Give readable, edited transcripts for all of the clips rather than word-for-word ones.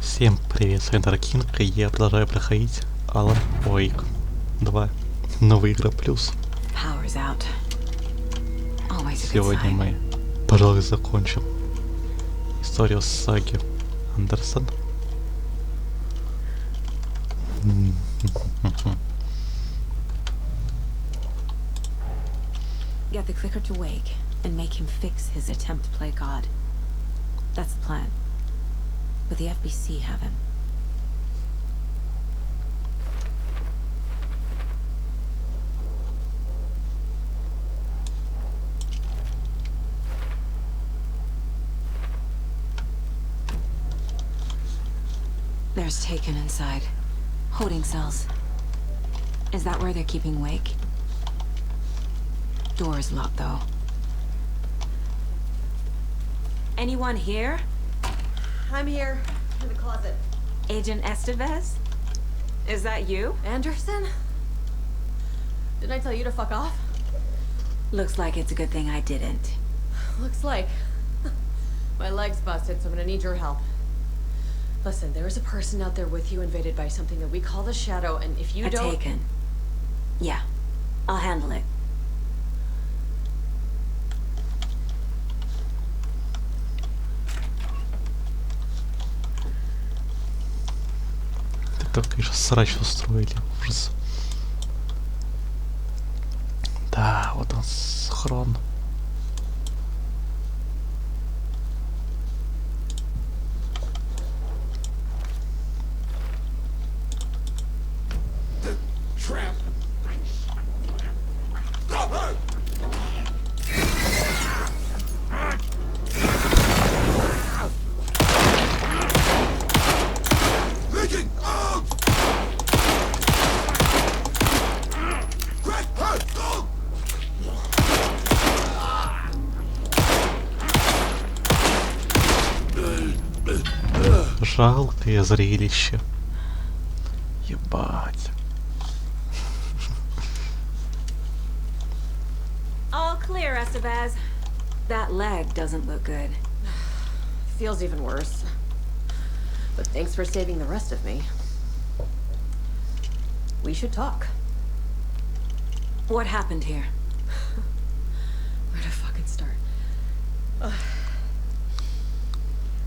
Всем привет, с вами Кинг, и я продолжаю проходить Alan Wake 2. Новая игра плюс. Сегодня мы, пожалуй, закончим историю саги Андерсон. Get the clicker to Wake and make him fix his attempt to play God. That's the plan. But the FBC have him. There's Taken inside. Holding cells. Is that where they're keeping Wake? Door is locked, though. Anyone here? I'm here, in the closet. Agent Estevez? Is that you? Anderson? Didn't I tell you to fuck off? Looks like it's a good thing I didn't. Looks like. My leg's busted, so I'm gonna need your help. Listen, there is a person out there with you invaded by something that we call the Shadow, and if you don't... Taken. Yeah, I'll handle it. Только еще срач устроили, ужас. Да, вот он схрон. Жалкое зрелище. Ебать. All clear, Estevez. That leg doesn't look good. Feels even worse. But thanks for saving the rest of me. We should talk. What happened here? Where to fucking start?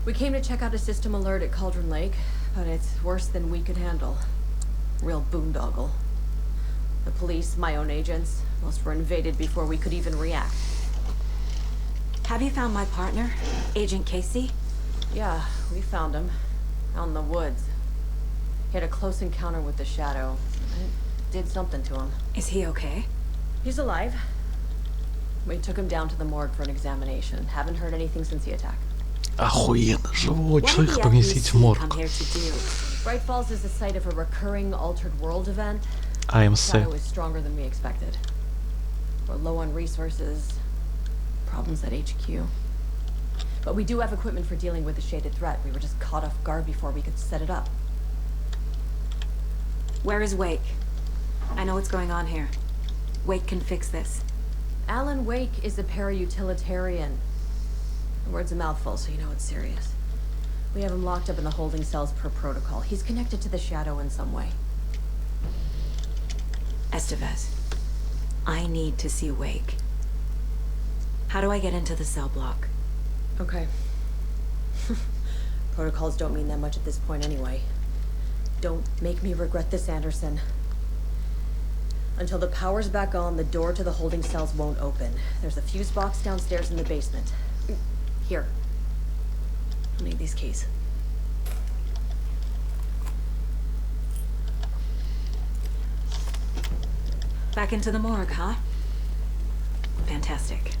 We came to check out a system alert at Cauldron Lake, but it's worse than we could handle. Real boondoggle. The police, my own agents, most were invaded before we could even react. Have you found my partner, Agent Casey? Yeah, we found him. Out in the woods. He had a close encounter with the Shadow. It did something to him. Is he okay? He's alive. We took him down to the morgue for an examination. Haven't heard anything since the attack. Охуенно, живого человека поместить в морг. Bright Falls is the site of a recurring altered world event. АМС. Shadow is stronger than we expected. We're low on resources. Problems at HQ. But we do have equipment for dealing with the shaded threat. We were just caught off guard before we could set it up. Where is Wake? I know what's going on here. Wake can fix this. Alan Wake is a para-utilitarian. The word's a mouthful, so you know it's serious. We have him locked up in the holding cells per protocol. He's connected to the Shadow in some way. Estevez, I need to see Wake. How do I get into the cell block? Okay. Protocols don't mean that much at this point anyway. Don't make me regret this, Anderson. Until the power's back on, the door to the holding cells won't open. There's a fuse box downstairs in the basement. Here. I'll need these keys. Back into the morgue, huh? Fantastic.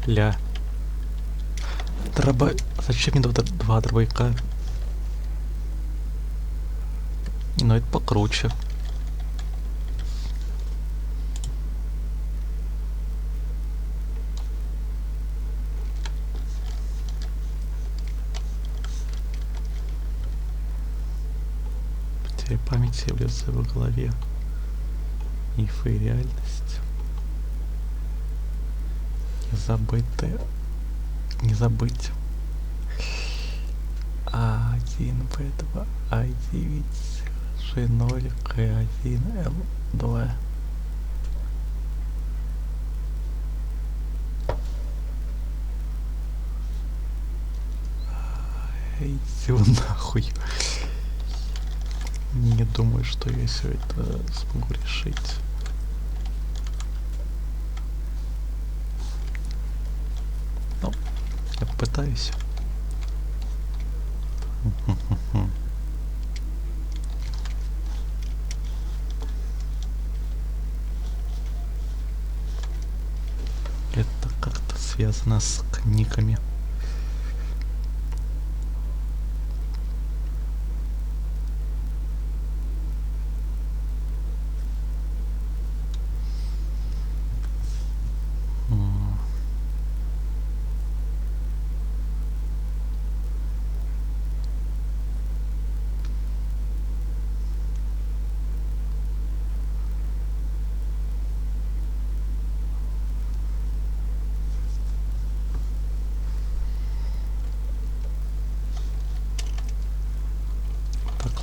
Ля. Зачем мне два дробовика? Ну это покруче. Потеря памяти влился в голове. Мифы и реальность. забытые. Не забыть. А1, Б2, А9, G0, К1, Л2. Иди нахуй. Не думаю, что я все это смогу решить. Ну, я попытаюсь. Это как-то связано с книгами.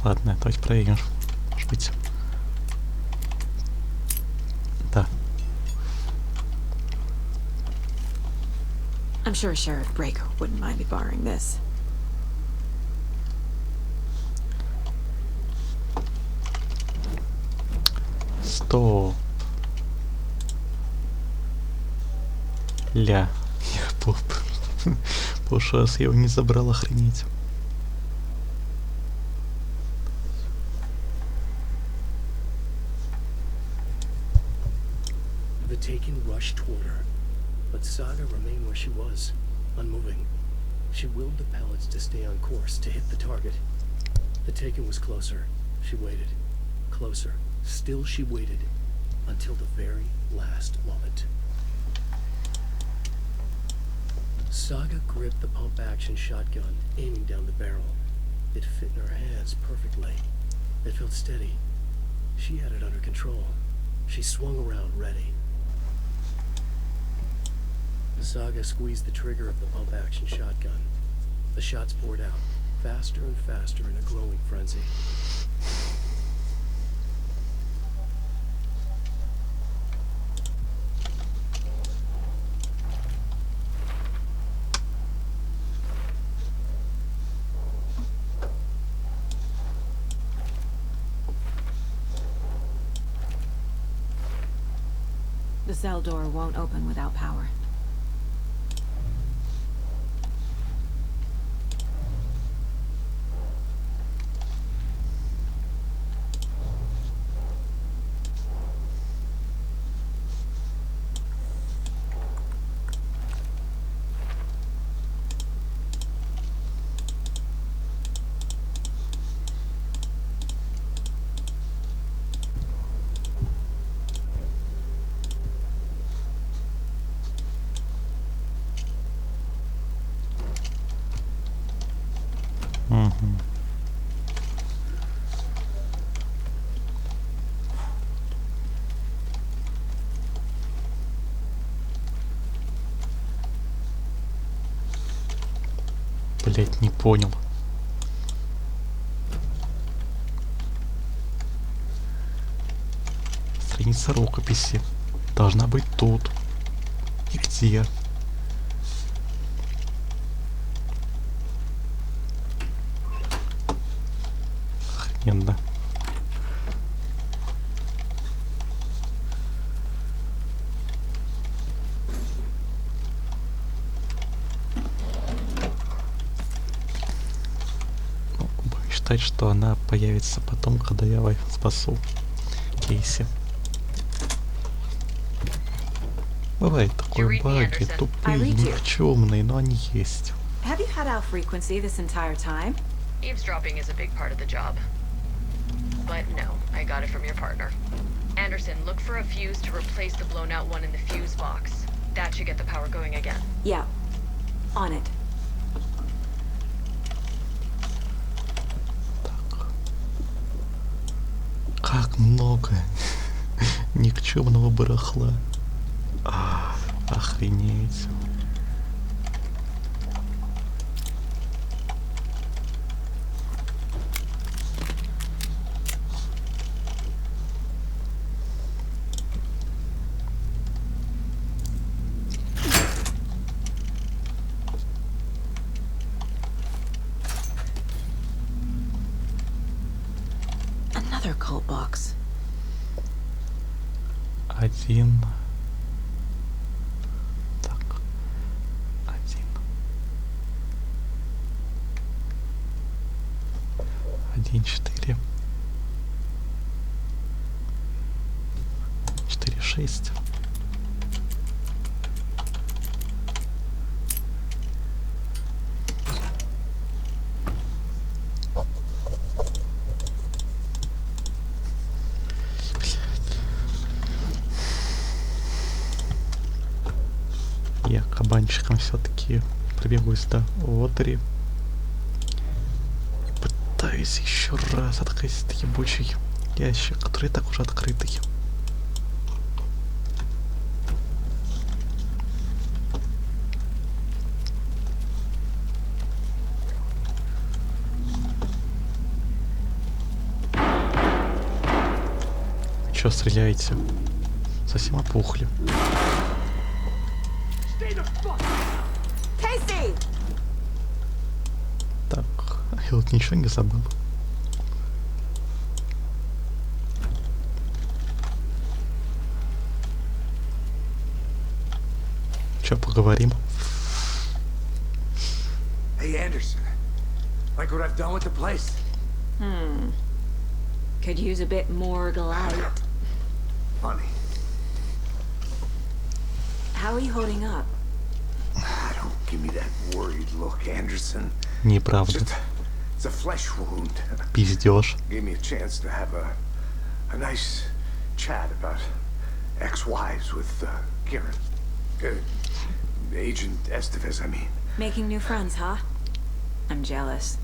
Ладно, давайте проверим. Может быть. Да. I'm sure Sheriff Breaker wouldn't mind me borrowing this. Стоп. Ля. Я в прошлый раз я его не забрал, охренеть. The Taken rushed toward her, but Saga remained where she was, unmoving. She willed the pellets to stay on course, to hit the target. The Taken was closer. She waited. Closer. Still she waited, until the very last moment. Saga gripped the pump-action shotgun, aiming down the barrel. It fit in her hands perfectly. It felt steady. She had it under control. She swung around, ready. Saga squeezed the trigger of the pump-action shotgun. The shots poured out, faster and faster in a glowing frenzy. The cell door won't open without power. Блять, не понял. Страница рукописи должна быть тут. И где? Охрененно. Считать, что она появится потом, когда я спасу Кейси. Бывает такое, баги, тупые, никчемные, но они есть. Have you had out frequency this entire time? Eavesdropping is a big part of the job. But no, I got it from your partner. Anderson, look for a fuse to replace the blown out one in the fuse box. That should get the power going again. Yeah. On it. Как много никчемного барахла. Охренеть. Another cult box. Один. Так. Один. 1, 4. 4, 6. Я кабанчиком все-таки пробегусь до лотерии. Пытаюсь еще раз открыть этот ебучий ящик, который так уже открытый. Чё стреляете? Совсем опухли. Casey! Так, я тут ничего не забыл. Чё, поговорим? Hey, Anderson. Like what I've done with the place? Could use a bit more light. Funny. How are you holding up? Don't give me that worried look, Anderson. Неправда. It's a flesh wound. Пиздёж. Gave me a chance to have a nice chat about ex-wives with Kieran. Agent Estevez, I mean. Making new friends, huh? I'm jealous.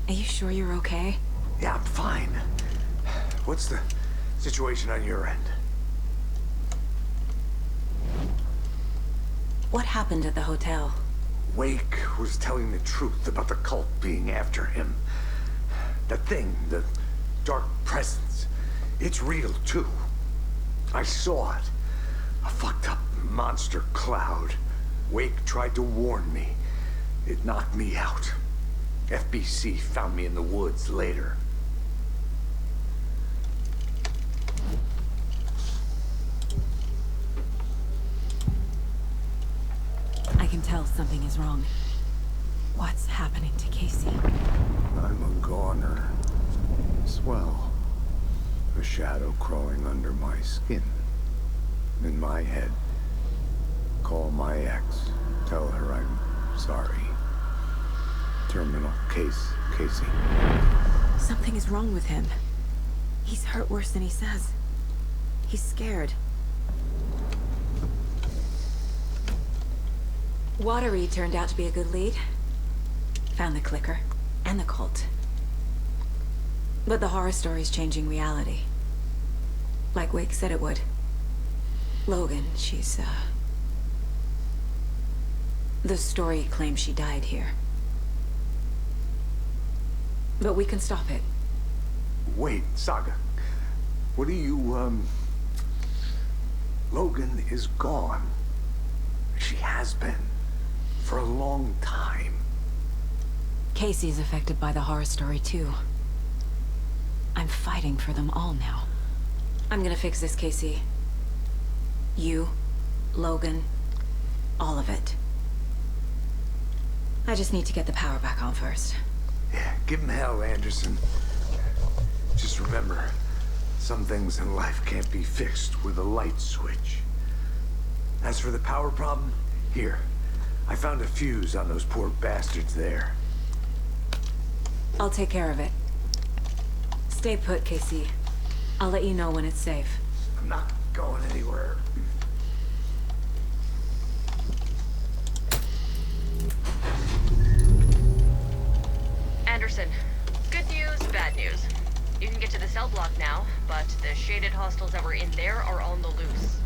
Are you sure you're okay? Yeah, I'm fine. What's the situation on your end? What happened at the hotel? Wake was telling the truth about the cult being after him. That thing, the dark presence, it's real too. I saw it. A fucked up monster cloud. Wake tried to warn me. It knocked me out. FBC found me in the woods later. I can tell something is wrong. What's happening to Casey? I'm a goner. Swell. A shadow crawling under my skin. In my head. Call my ex. Tell her I'm sorry. Terminal case, Casey. Something is wrong with him. He's hurt worse than he says. He's scared. Watery turned out to be a good lead. Found the clicker and the cult. But the horror story's changing reality. Like Wake said it would. Logan, she's, the story claims she died here. But we can stop it. Wait, Saga. What do you, Logan is gone. She has been. For a long time. Casey's affected by the horror story, too. I'm fighting for them all now. I'm gonna fix this, Casey. You, Logan, all of it. I just need to get the power back on first. Yeah, give him hell, Anderson. Just remember, some things in life can't be fixed with a light switch. As for the power problem, here. I found a fuse on those poor bastards there. I'll take care of it. Stay put, Casey. I'll let you know when it's safe. I'm not going anywhere. Anderson, good news, bad news. You can get to the cell block now, but the shaded hostiles that were in there are on the loose.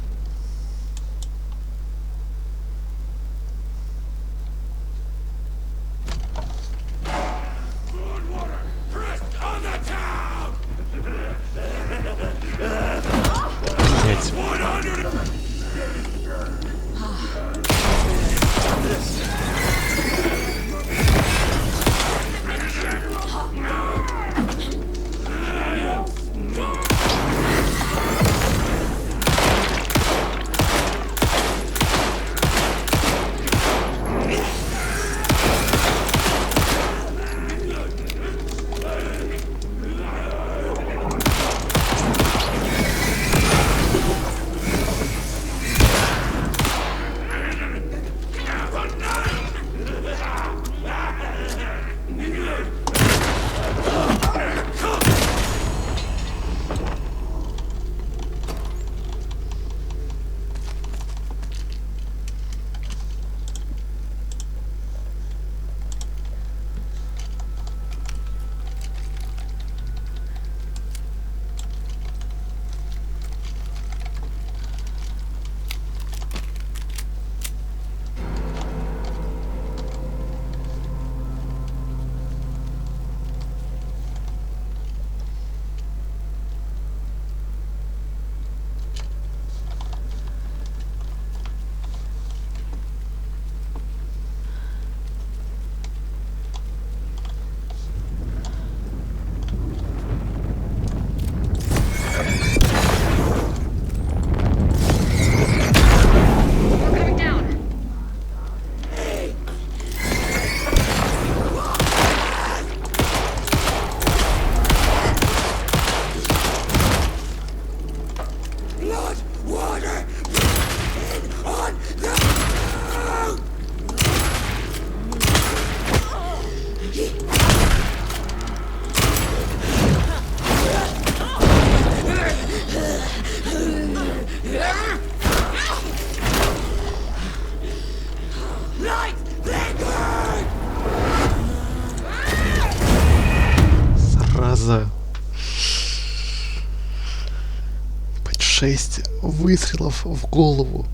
6 выстрелов в голову.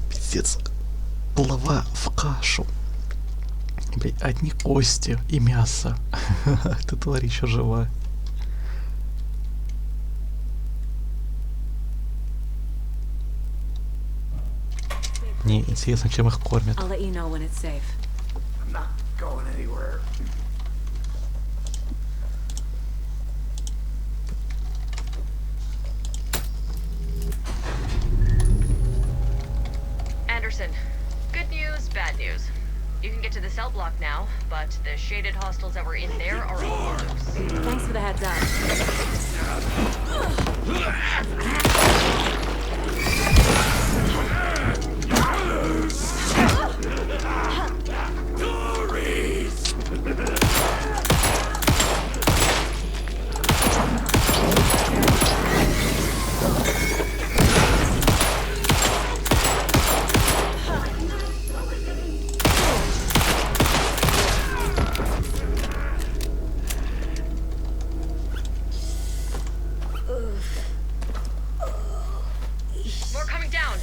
Пиздец. Голова в кашу. Блять, одни кости и мясо. Эта тварь еще жива. Мне интересно, чем их кормят. I'll let you know when it's safe. I'm not going anywhere. Anderson, good news, bad news. You can get to the cell block now, but the shaded hostiles that were in there are all loose. Thanks for the heads up. More coming down.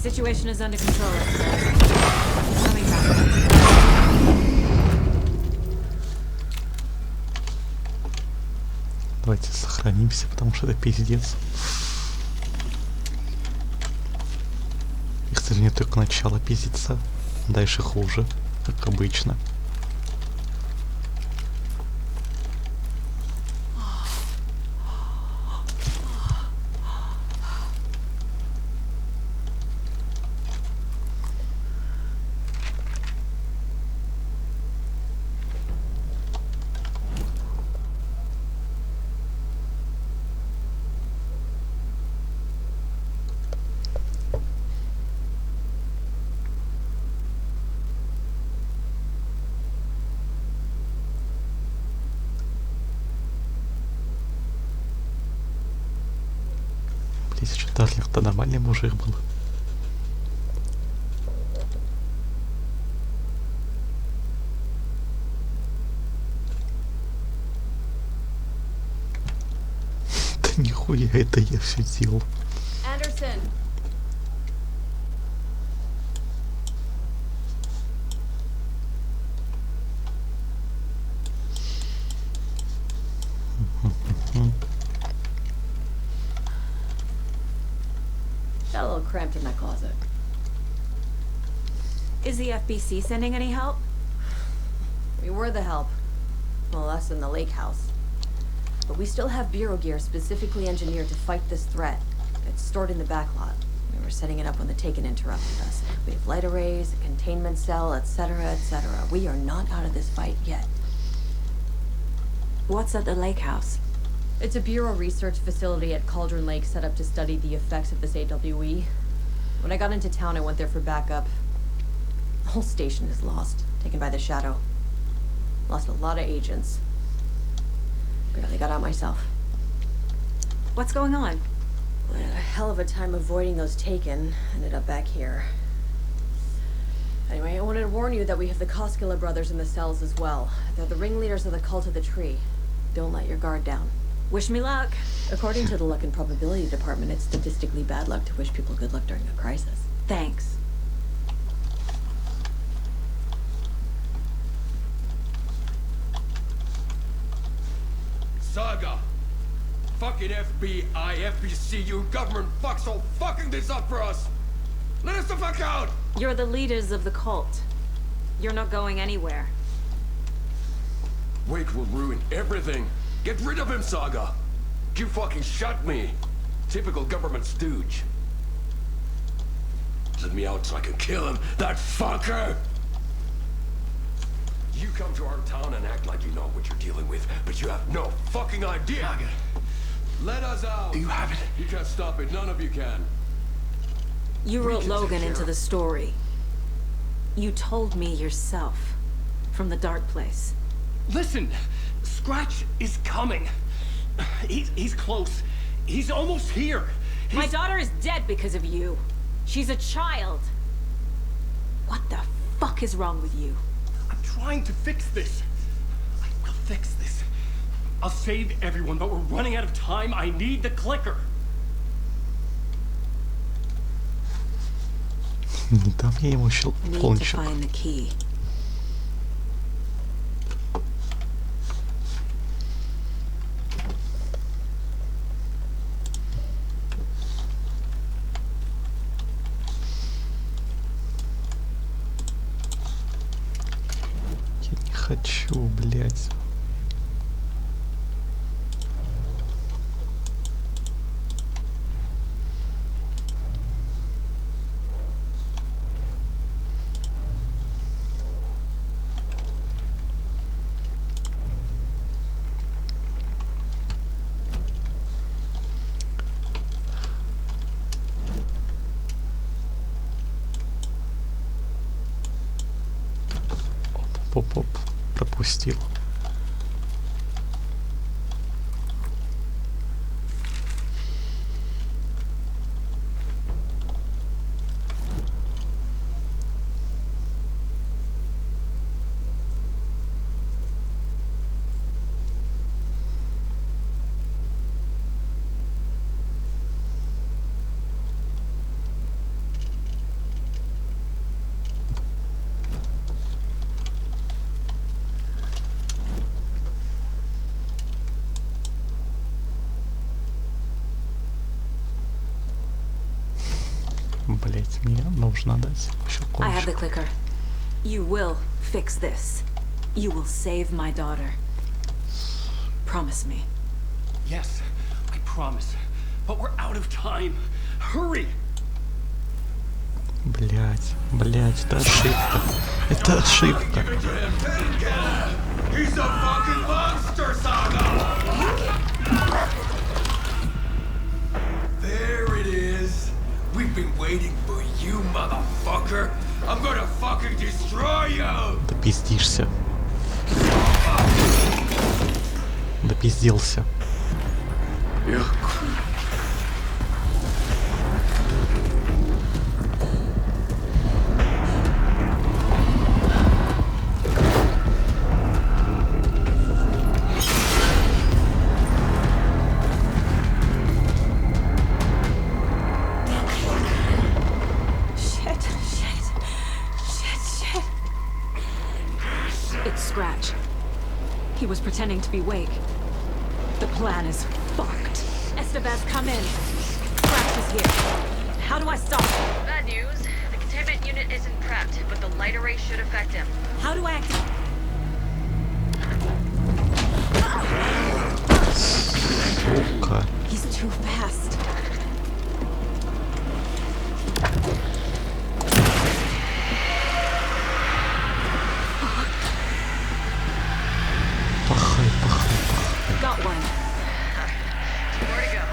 Situation is under control. Coming back. Давайте сохранимся, потому что это пиздец. И, к сожалению, только начало пиздеца. Дальше хуже, как обычно. Если что, Дарлинг-то нормальный мужик был. Да нихуя это я все делал. Anderson! Got a little cramped in that closet. Is the FBC sending any help? We were the help. Well, us in the lake house. But we still have bureau gear specifically engineered to fight this threat. It's stored in the back lot. We were setting it up when the Taken interrupted us. We have light arrays, a containment cell, etc., etc. We are not out of this fight yet. What's at the lake house? It's a bureau research facility at Cauldron Lake set up to study the effects of this AWE. When I got into town, I went there for backup. The whole station is lost, taken by the Shadow. Lost a lot of agents. Barely got out myself. What's going on? I had a hell of a time avoiding those Taken. Ended up back here. Anyway, I wanted to warn you that we have the Koskela brothers in the cells as well. They're the ringleaders of the Cult of the Tree. Don't let your guard down. Wish me luck. According to the Luck and Probability Department, it's statistically bad luck to wish people good luck during a crisis. Thanks. Saga. Fucking FBI, FBC, you government fucks all fucking this up for us. Let us the fuck out! You're the leaders of the cult. You're not going anywhere. Wake will ruin everything. Get rid of him, Saga. You fucking shot me. Typical government stooge. Let me out so I can kill him, that fucker! You come to our town and act like you know what you're dealing with, but you have no fucking idea. Saga. Let us out. You have it. You can't stop it. None of you can. You We wrote can Logan take into care the of- story. You told me yourself. From the dark place. Listen, Scratch is coming. He's close. He's almost here. My daughter is dead because of you. She's a child. What the fuck is wrong with you? I'm trying to fix this. I will fix this. I'll save everyone, but we're running out of time. I need the clicker. Не дам я ему Need to щелкунчик. find the key. Я не хочу, блядь. Оп-оп, пропустил. Блять, мне нужно дать I have the щелкунчик. clicker. You will fix this. You will save my daughter. Promise me. Yes, I promise. But we're out of time. Hurry! Блять, это ошибка. Это ошибка. He's a fucking monster, Saga! There it is. We've been waiting for you, motherfucker. I'm gonna fucking destroy you! Да пиздишься. Да пизделся. Shit. It's Scratch. He was pretending to be Wake. The plan is fucked. Estevez, come in. Scratch is here. How do I stop him? Bad news. The containment unit isn't prepped, but the light array should affect him. How do I activate? Сука. He's too fast. Пахай. Got one. More to go.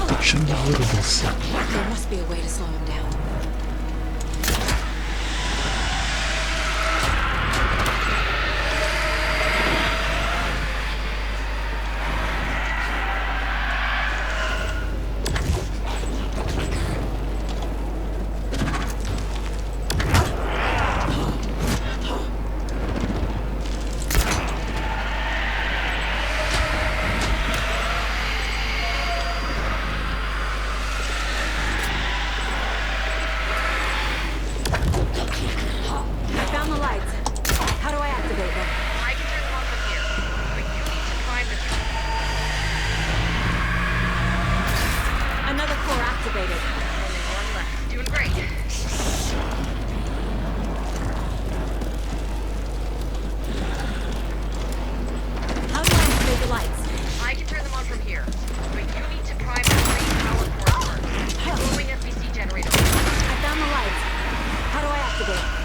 Ты чё не вырубился? There must be a way to slow him down. activated. Only one left. Doing great. How do I activate the lights? I can turn them on from here. But you need to prime the green power cord first. Glowing FBC generator. I found the lights. How do I activate?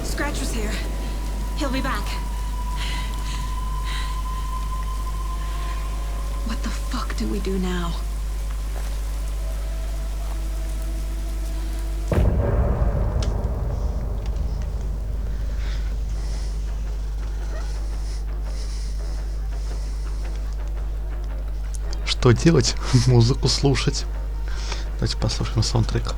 Scratch was here. He'll be back. What the fuck do we do now? Что делать? Музыку слушать. Давайте послушаем саундтрек.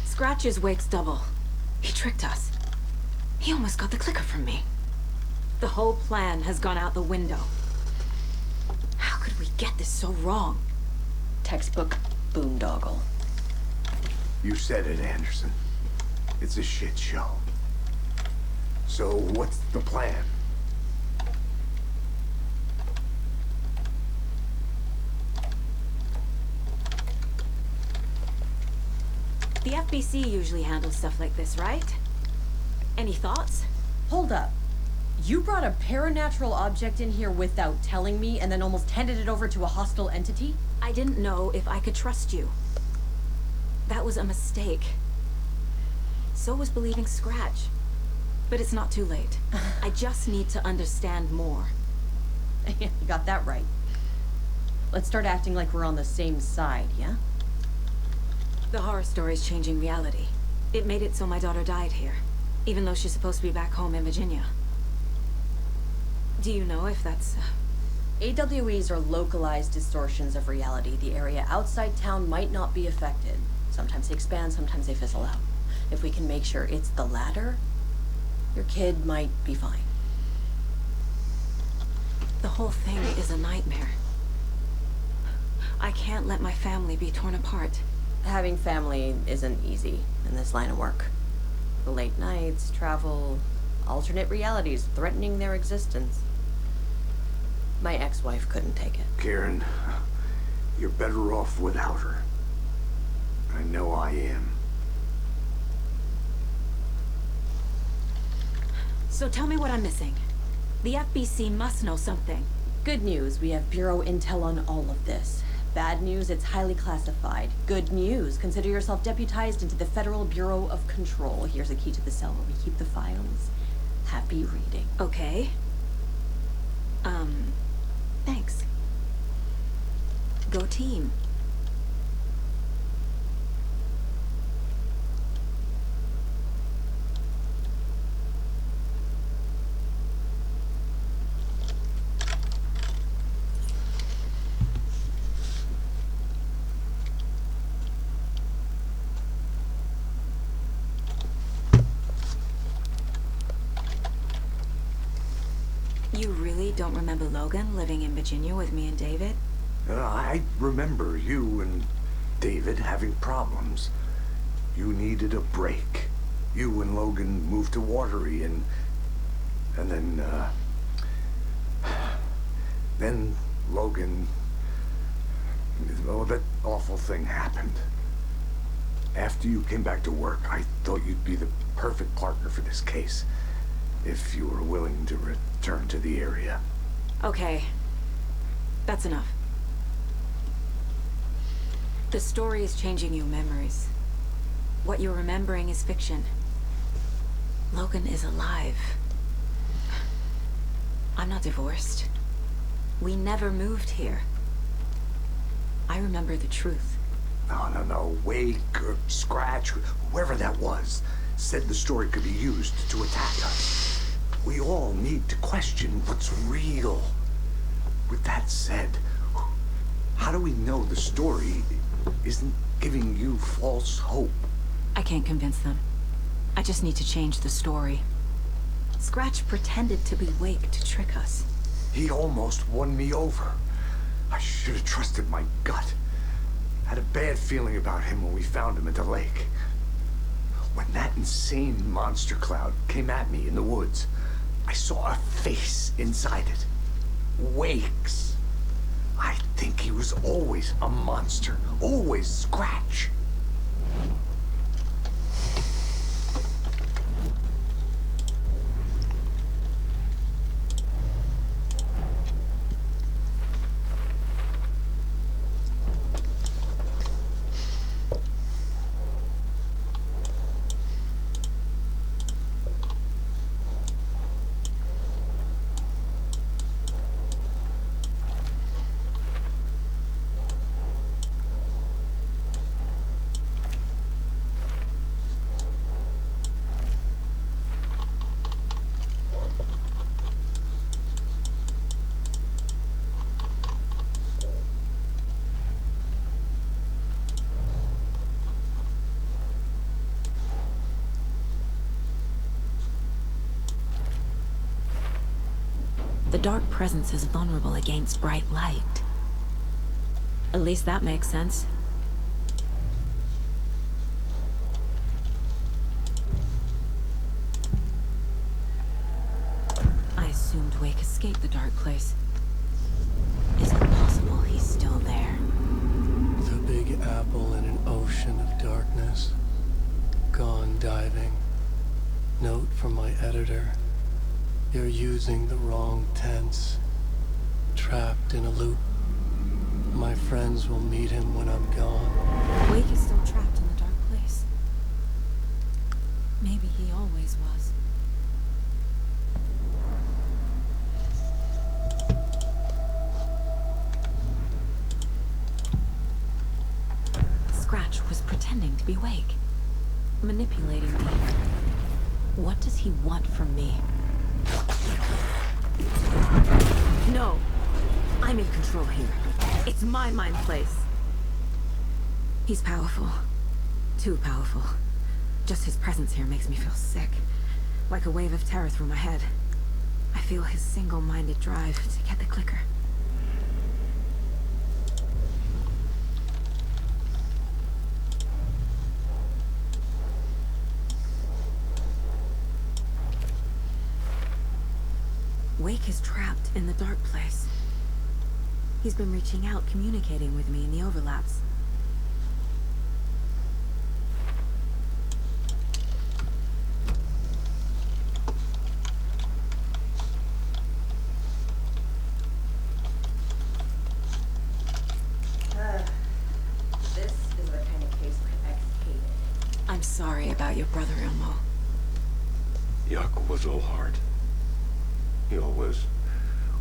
Scratches Wake's double. He tricked us. He almost got the clicker from me. The whole plan has gone out the window. How could we get this so wrong? Textbook boondoggle. You said it, Anderson. It's a shit show. So what's the plan? The FBC usually handles stuff like this, right? Any thoughts? Hold up. You brought a paranatural object in here without telling me and then almost handed it over to a hostile entity? I didn't know if I could trust you. That was a mistake. So was believing Scratch. But it's not too late. I just need to understand more. You got that right. Let's start acting like we're on the same side, yeah? The horror story's changing reality. It made it so my daughter died here, even though she's supposed to be back home in Virginia. Do you know if that's... AWEs are localized distortions of reality. The area outside town might not be affected. Sometimes they expand, sometimes they fizzle out. If we can make sure it's the latter, Your kid might be fine. The whole thing is a nightmare. I can't let my family be torn apart. Having family isn't easy in this line of work. The late nights, travel, alternate realities threatening their existence. My ex-wife couldn't take it. Karen, you're better off without her. I know I am. So tell me what I'm missing. The FBC must know something. Good news, we have Bureau intel on all of this. Bad news, it's highly classified. Good news, consider yourself deputized into the Federal Bureau of Control. Here's a key to the cell where we keep the files. Happy reading. Okay. Thanks. Go team. You really don't remember Logan living in Virginia with me and David? I remember you and David having problems. You needed a break. You and Logan moved to Watery and then Logan, well, that awful thing happened. After you came back to work, I thought you'd be the perfect partner for this case, if you were willing to return to the area. Okay. That's enough. The story is changing your memories. What you're remembering is fiction. Logan is alive. I'm not divorced. We never moved here. I remember the truth. No. Wake or Scratch, whoever that was, said the story could be used to attack us. We all need to question what's real. With that said, how do we know the story isn't giving you false hope? I can't convince them. I just need to change the story. Scratch pretended to be Wake to trick us. He almost won me over. I should have trusted my gut. Had a bad feeling about him when we found him at the lake. When that insane monster cloud came at me in the woods, I saw a face inside it. Wake's. I think he was always a monster. Always Scratch. The dark presence is vulnerable against bright light. At least that makes sense. I assumed Wake escaped the dark place. Is it possible he's still there? The Big Apple in an ocean of darkness. Gone diving. Note from my editor. You're using the wrong tense. Trapped in a loop. My friends will meet him when I'm gone. Wake is still trapped in the dark place. Maybe he always was. Scratch was pretending to be Wake. Manipulating me. What does he want from me? No! I'm in control here. It's my mind place. He's powerful. Too powerful. Just his presence here makes me feel sick. like a wave of terror through my head. I feel his single-minded drive to get the clicker. Wake is trapped in the dark place. He's been reaching out, communicating with me in the overlaps. This is the kind of case my ex hated. I'm sorry about your brother, Elmo. Yaku was all heart. He always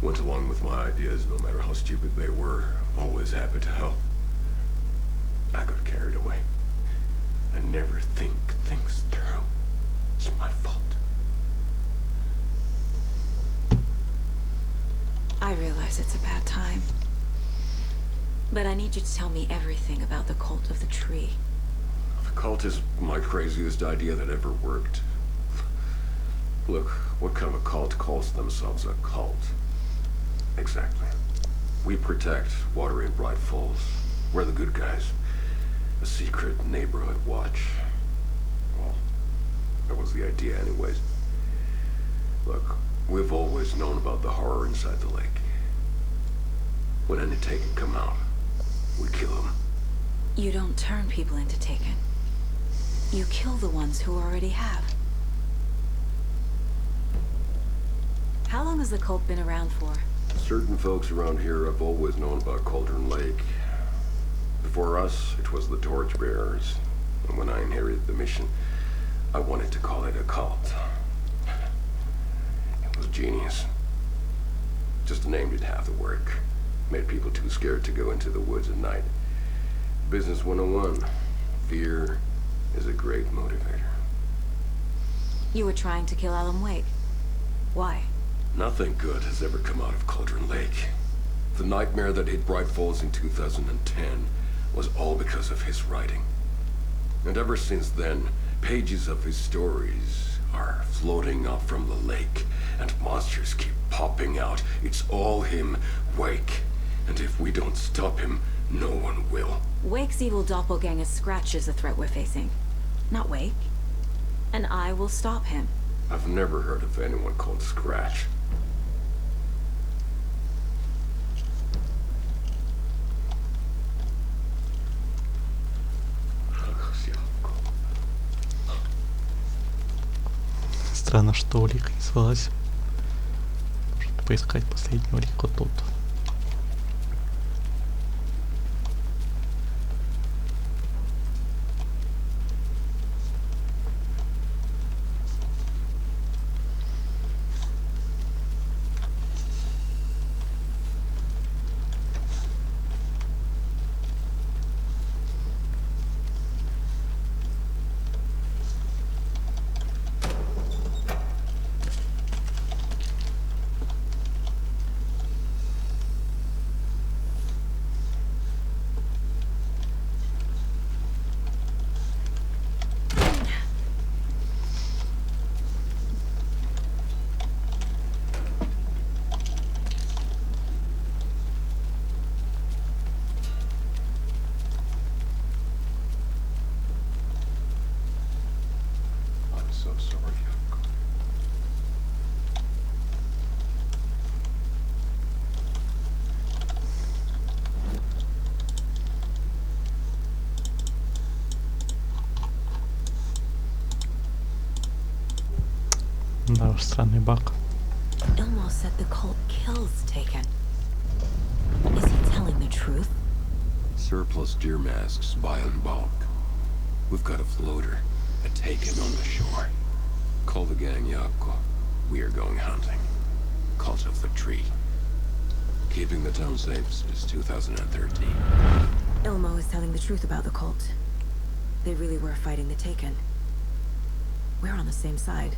went along with my ideas, no matter how stupid they were. Always happy to help. I got carried away. I never think things through. It's my fault. I realize it's a bad time. But I need you to tell me everything about the cult of the tree. The cult is my craziest idea that ever worked. Look, what kind of a cult calls themselves a cult? Exactly. We protect water in Bright Falls. We're the good guys. A secret neighborhood watch. Well, that was the idea anyways. Look, we've always known about the horror inside the lake. When any Taken come out, we kill them. You don't turn people into Taken. You kill the ones who already have. How long has the cult been around for? Certain folks around here have always known about Cauldron Lake. Before us, it was the Torchbearers. And when I inherited the mission, I wanted to call it a cult. It was genius. Just the name did half the work. Made people too scared to go into the woods at night. Business 101. Fear is a great motivator. You were trying to kill Alan Wake. Why? Nothing good has ever come out of Cauldron Lake. The nightmare that hit Bright Falls in 2010 was all because of his writing. And ever since then, pages of his stories are floating up from the lake, and monsters keep popping out. It's all him, Wake. And if we don't stop him, no one will. Wake's evil doppelganger Scratch is the threat we're facing, not Wake. And I will stop him. I've never heard of anyone called Scratch. Странно, что улика не звалась. Может поискать последнюю улику тут. Да уж, странный баг. Elmo said the cult kills Taken. Is he telling the truth? Surplus deer masks buy in bulk. We've got a floater, a Taken on the shore. Call the gang Yaku. We are going hunting. Cult of the tree. Keeping the town safe since 2013. Elmo is telling the truth about the cult. They really were fighting the Taken. We're on the same side.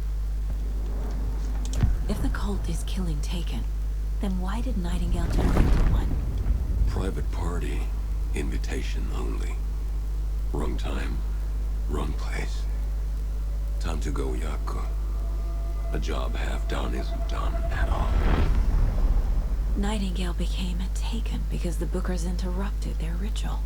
If the cult is killing Taken, then why did Nightingale turn into one? Private party. Invitation only. Wrong time. Wrong place. Time to go, Yaku. A job half done isn't done at all. Nightingale became a taken because the Bookers interrupted their ritual.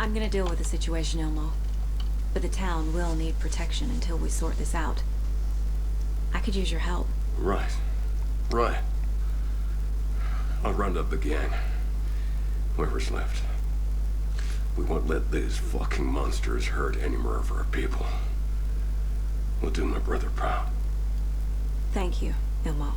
I'm gonna deal with the situation, Elmo. But the town will need protection until we sort this out. I could use your help. Right. Right. I'll round up the gang. Whoever's left. We won't let these fucking monsters hurt any more of our people. We'll do my brother proud. Thank you, Elmo.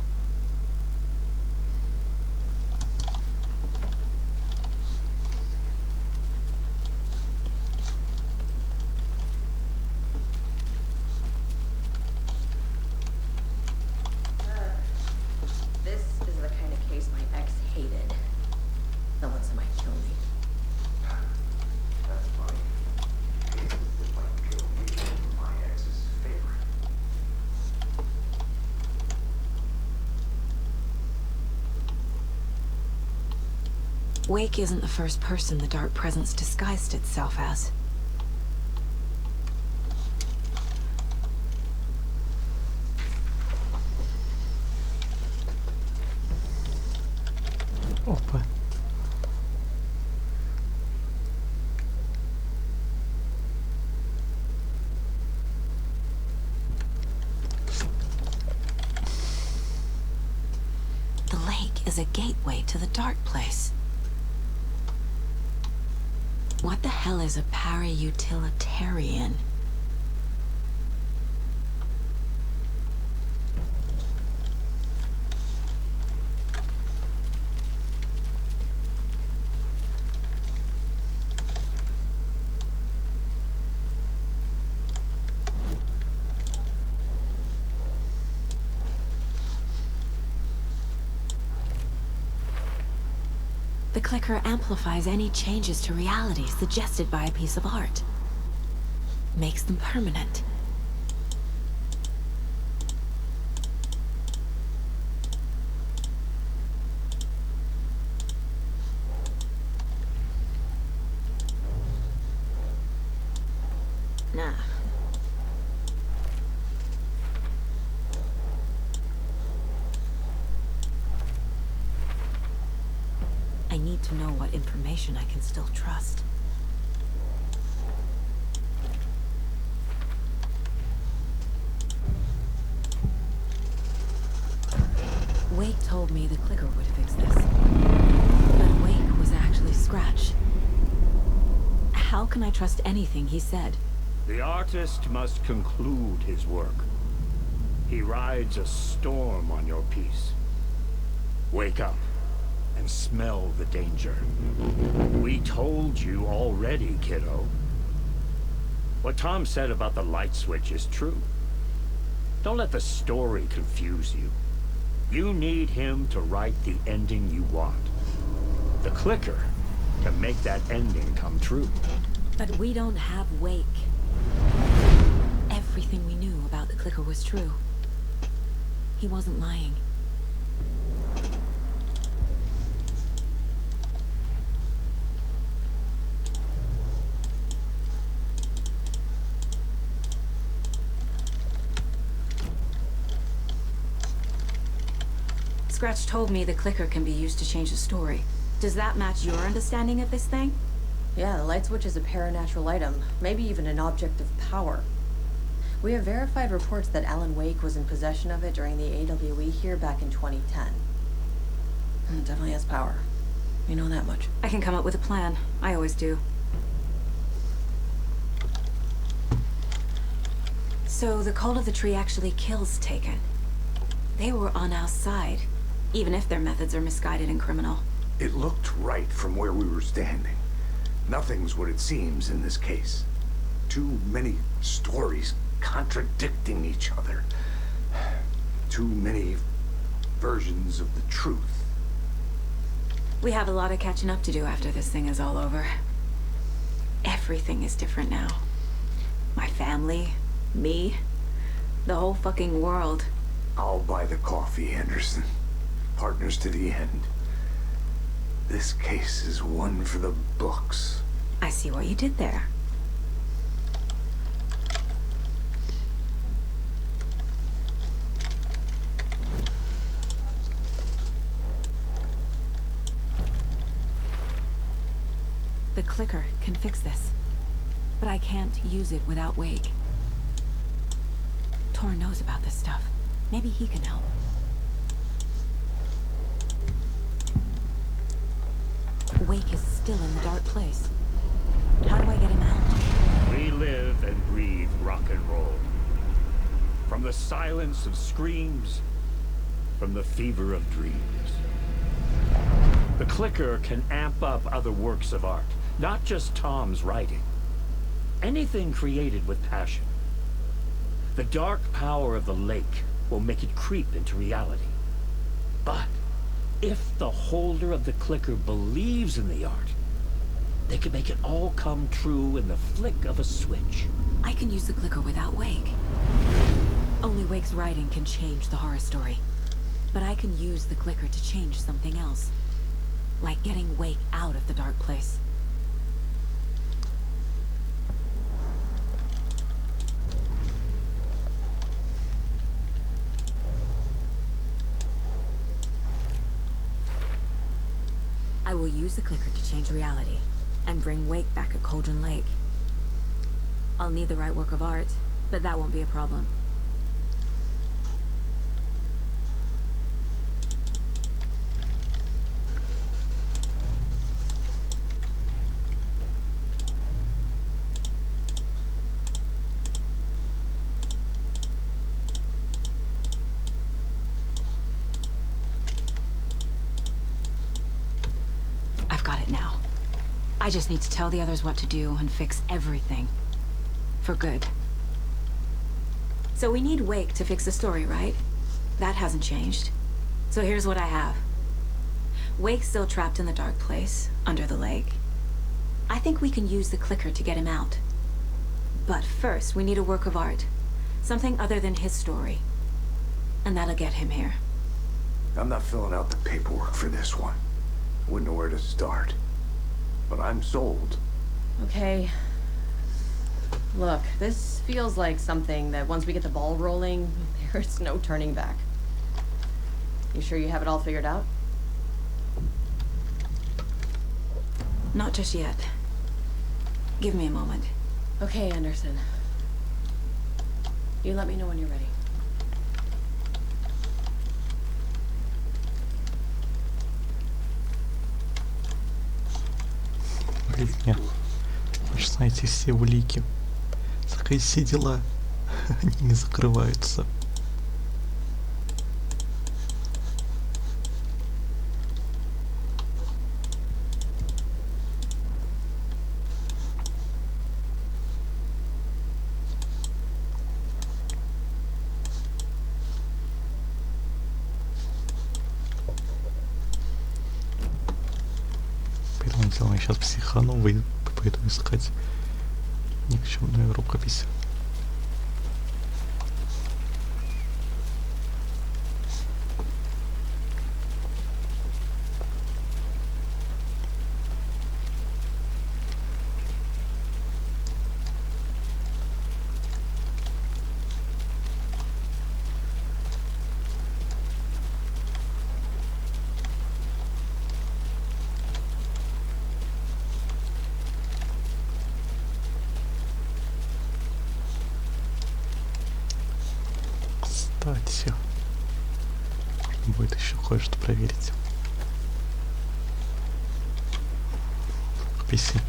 This is the kind of case my ex hated. Someone might kill me. That's funny. It might kill me. My ex's favorite. Wake isn't the first person the Dark Presence disguised itself as. Опа. The lake is a gateway to the dark place. What the hell is a para-utilitarian? The clicker amplifies any changes to reality suggested by a piece of art. Makes them permanent. Nah. I need to know what information I can still trust. Wake told me the clicker would fix this. But Wake was actually Scratch. How can I trust anything he said? The artist must conclude his work. He rides a storm on your piece. Wake up and smell the danger. We told you already, kiddo. What Tom said about the light switch is true. Don't let the story confuse you. You need him to write the ending you want. The clicker can make that ending come true. But we don't have Wake. Everything we knew about the clicker was true. He wasn't lying. Scratch told me the clicker can be used to change the story. Does that match your understanding of this thing? Yeah, the light switch is a paranatural item, maybe even an object of power. We have verified reports that Alan Wake was in possession of it during the AWE here back in 2010. It definitely has power. You know that much. I can come up with a plan. I always do. So the Cult of the Tree actually kills Taken. They were on our side, even if their methods are misguided and criminal. It looked right from where we were standing. Nothing's what it seems in this case. Too many stories contradicting each other. Too many versions of the truth. We have a lot of catching up to do after this thing is all over. Everything is different now. My family, me, the whole fucking world. I'll buy the coffee, Anderson. Partners to the end. This case is one for the books. I see what you did there. The clicker can fix this, but I can't use it without Wake. Tor knows about this stuff. Maybe he can help. Wake is still in the dark place. How do I get him out? We live and breathe rock and roll. From the silence of screams, from the fever of dreams. The clicker can amp up other works of art, not just Tom's writing. Anything created with passion. The dark power of the lake will make it creep into reality. But if the holder of the clicker believes in the art, they can make it all come true in the flick of a switch. I can use the clicker without Wake. Only Wake's writing can change the horror story. But I can use the clicker to change something else. Like getting Wake out of the dark place. I will use the clicker to change reality and bring Wake back at Cauldron Lake. I'll need the right work of art, but that won't be a problem. I just need to tell the others what to do and fix everything. For good. So we need Wake to fix the story, right? That hasn't changed. So here's what I have. Wake's still trapped in the dark place, under the lake. I think we can use the clicker to get him out. But first, we need a work of art. Something other than his story. And that'll get him here. I'm not filling out the paperwork for this one. I wouldn't know where to start. But I'm sold. Okay. Look, this feels like something that once we get the ball rolling, there's no turning back. You sure you have it all figured out? Not just yet. Give me a moment. Okay, Anderson. You let me know when you're ready. Мне хочется найти все улики. Закрыть все дела. Они не закрываются. Первым делом я сейчас психану, пойду искать никчемную рукопись. Кстати, будет еще кое-что проверить. Рукописи.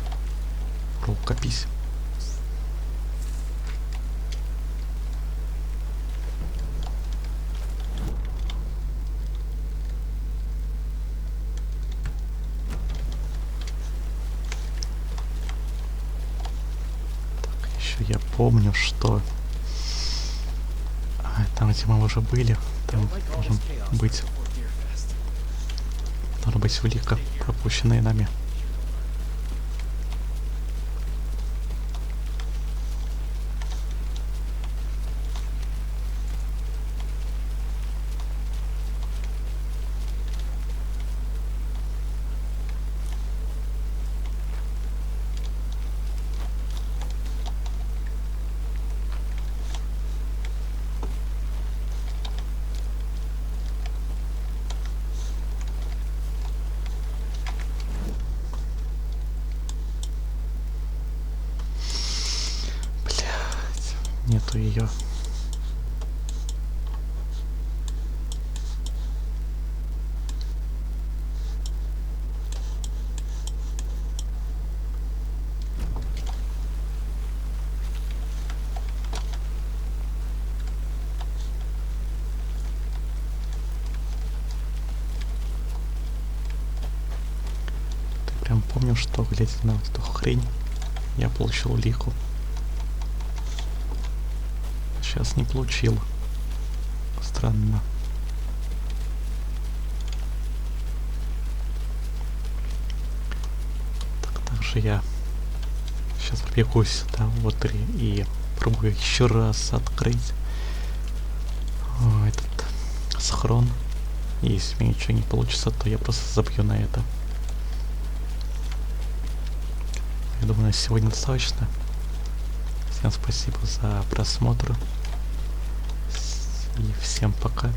Рукопись. Так, еще я помню, что там, где мы уже были, там должен быть улика, пропущенная нами. Нету ее. Ты прям помню, что глядя на вот эту хрень, я получил лику. Сейчас не получил. Странно. Так, также я сейчас пробегусь сюда вот и пробую еще раз открыть этот схрон. И если у меня ничего не получится, то я просто забью на это. Я думаю, на сегодня достаточно. Всем спасибо за просмотр. И всем пока.